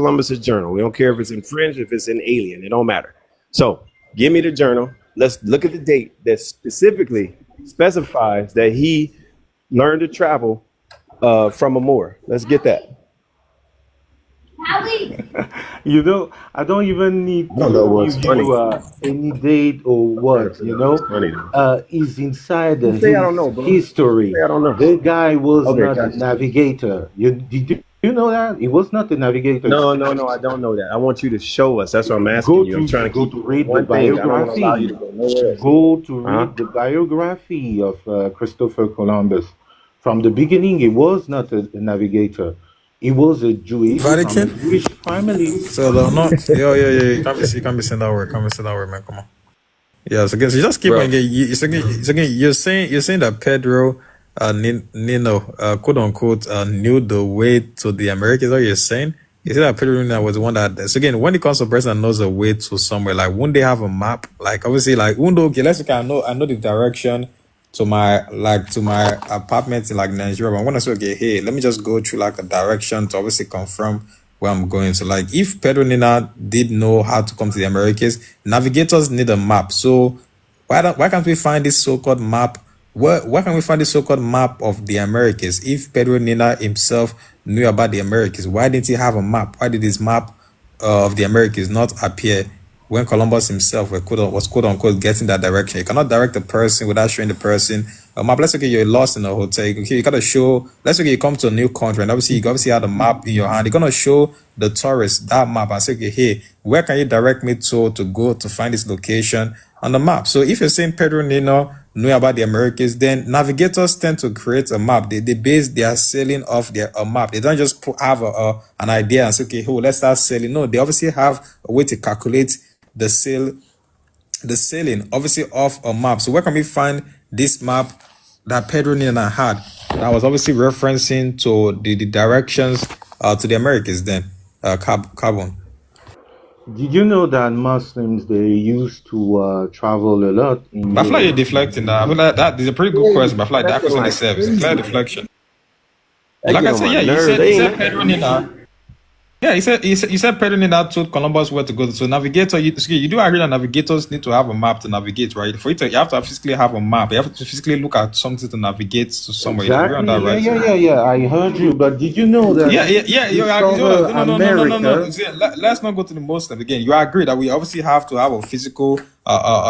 Columbus's journal. We don't care if it's in French, if it's in alien. It don't matter. So give me the journal. Let's look at the date that specifically specifies that he learned to travel from a Moor. Let's get that. You know, I don't even need I don't know to what's give funny. you any date or what, you know. It's funny though. Is inside Say I his don't know, bro. history. Say I don't know. The guy was Okay, not a gotcha. navigator. You know that? He was not a navigator. No, I don't know that. I want you to show us. That's what I'm Go asking you. I'm to trying to go keep to it to read the one thing. I don't want to allow you to biography. go nowhere else. Go to Uh-huh. read the biography of Christopher Columbus. From the beginning, he was not a navigator. He was a Jewish from a Vatican. Jewish family. So they're not. Yeah. You can't be saying that word. Can't be saying that word, man. Come on. Yeah. So again, so you just keep on Bro, getting. You're saying that Pedro, Nino, quote unquote, knew the way to the Americas. What you're saying? You say that Pedro Nino was the one that. So again, when it comes to a person that knows the way to somewhere, like wouldn't they have a map? Like obviously, like Undo. Okay, let's look. I know the direction to my apartment in like Nigeria. But I'm gonna say, okay, hey, let me just go through like a direction to obviously confirm where I'm going. So like if Pedro Nina did know how to come to the Americas, navigators need a map. So why can't we find this so-called map? Where can we find this so-called map of the Americas? If Pedro Nina himself knew about the Americas, why didn't he have a map? Why did his map of the Americas not appear when Columbus himself was quote unquote getting that direction? You cannot direct a person without showing the person a map. Let's say you're lost in a hotel. You gotta show. Let's say you come to a new country and obviously you have the map in your hand. You're gonna show the tourist that map and say, okay, hey, where can you direct me to go to find this location on the map? So if you're saying Pedro Nino knew about the Americas, then navigators tend to create a map. They base their sailing off a map. They don't just have an idea and say, okay, oh, let's start sailing. No, they obviously have a way to calculate the sailing, obviously off a map. So where can we find this map that Pedro Nina had that was obviously referencing to the directions to the Americas then, Carbon? Did you know that Muslims they used to travel a lot in But I feel like you're Europe? deflecting that. I feel like that is a pretty good question, but I feel like that acting question like itself is a clear crazy. deflection. That Like get I on said, my yeah, nerves. you They said ain't Pedro Nina. Yeah, you said Pedro Nina told Columbus where to go. So navigator, you do agree that navigators need to have a map to navigate, right? For you have to physically have a map. You have to physically look at something to navigate to somewhere. You agree on Exactly. that, right? Yeah. I heard you, but did you know that Yeah. to discover No. America? See, let's not go to the Muslim again. You agree that we obviously have to have a physical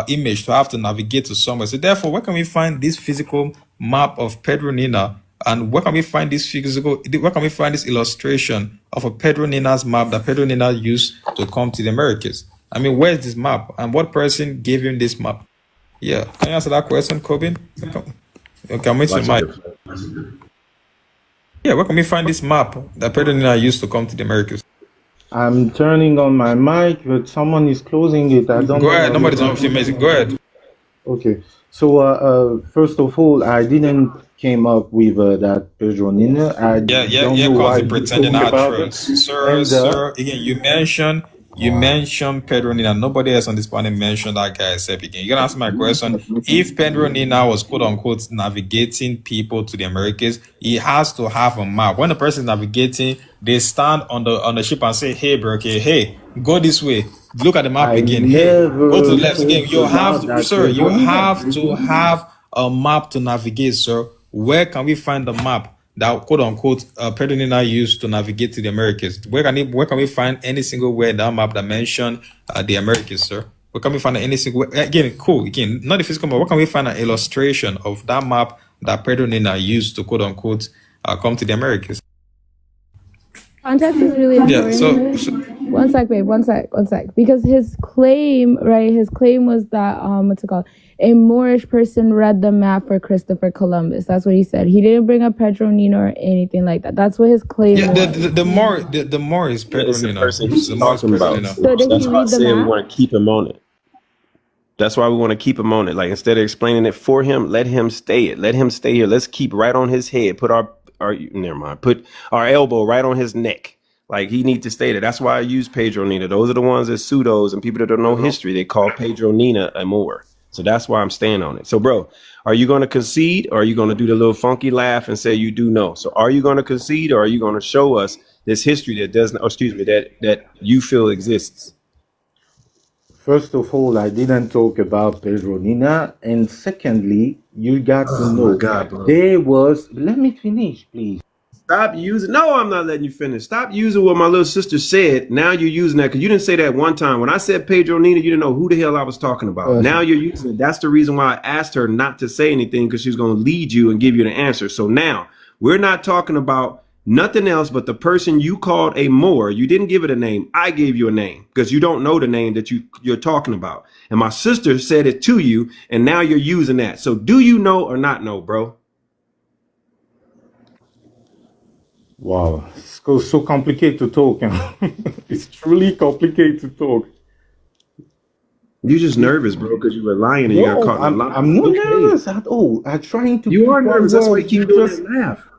image to have to navigate to somewhere. So therefore, where can we find this physical map of Pedro Nina? And where can we find this where can we find this illustration of a Pedro Nina's map that Pedro Nina used to come to the Americas? I mean, where's this map? And what person gave him this map? Yeah. Can you answer that question, Corbin? Okay, I'm waiting watch my. it deflect. Yeah, where can we find this map that Pedro Nina used to come to the Americas? I'm turning on my mic, but someone is closing it. I don't Go know ahead. what Nobody's is on with you, amazing. Go ahead. Okay. So first of all, I didn't came up with that Pedro Nina. I don't know Cause why you're you pretending talk about it. actress. And Sir, again, you mentioned Pedro Nina. Nobody else on this panel mentioned that guy except again. You gotta answer my question. If Pedro Nina was quote unquote navigating people to the Americas, he has to have a map. When the person is navigating, they stand on the ship and say, hey bro, okay, hey, go this way. Look at the map I again. Hey, go to the never left again. talked You have about to, that sir, you Pedro Nina. have to have a map to navigate, sir. Where can we find the map that quote unquote Pedro Nina used to navigate to the Americas? Where can we find any single word in that map that mention the Americas, sir? Where can we find any single again? Cool. Again, not the physical map. Where can we find an illustration of that map that Pedro Nina used to quote unquote come to the Americas? Context is really Yeah. important. So One sec, babe. One sec. Because his claim, right? His claim was that what's it called? A Moorish person read the map for Christopher Columbus. That's what he said. He didn't bring up Pedro Nino or anything like that. That's what his claim yeah, was. the more is Pedro It's the Nina. person he's The more is talking Pedro about. Nina. So did That's he why I read the said we map? want to keep him on it. That's why we want to keep him on it. Like instead of explaining it for him, let him stay it. Let him stay here. Let's keep right on his head. Put never mind. Put our elbow right on his neck. Like he needs to stay there. That's why I use Pedro Nina. Those are the ones that pseudos and people that don't know history, they call Pedro Nina a Moor. So that's why I'm staying on it. So bro, are you going to concede or are you going to do the little funky laugh and say you do know? So are you going to concede or are you going to show us this history that doesn't, excuse me, that you feel exists? First of all, I didn't talk about Pedro Nina, and secondly, you got to Oh my know God, bro. there was. Let me finish, please. Stop using. No, I'm not letting you finish. Stop using what my little sister said. Now you're using that because you didn't say that one time. When I said Pedro Nina, you didn't know who the hell I was talking about. Now you're using it. That's the reason why I asked her not to say anything, because she was going to lead you and give you the answer. So now we're not talking about nothing else but the person you called a Moor. You didn't give it a name. I gave you a name because you don't know the name that you're talking about. And my sister said it to you, and now you're using that. So do you know or not know, bro? Wow, it's so complicated to talk. It's truly complicated to talk. You're just nervous, bro, because you were lying and you got No, caught in a lie. I'm not Okay. nervous at all. I'm trying to You are pick one nervous. That's why you word. keep You doing just. that laugh.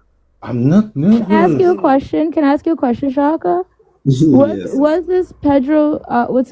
I'm not nervous. Can I ask you a question? Can I ask you a question, Shaka? Yes. Was this Pedro? What's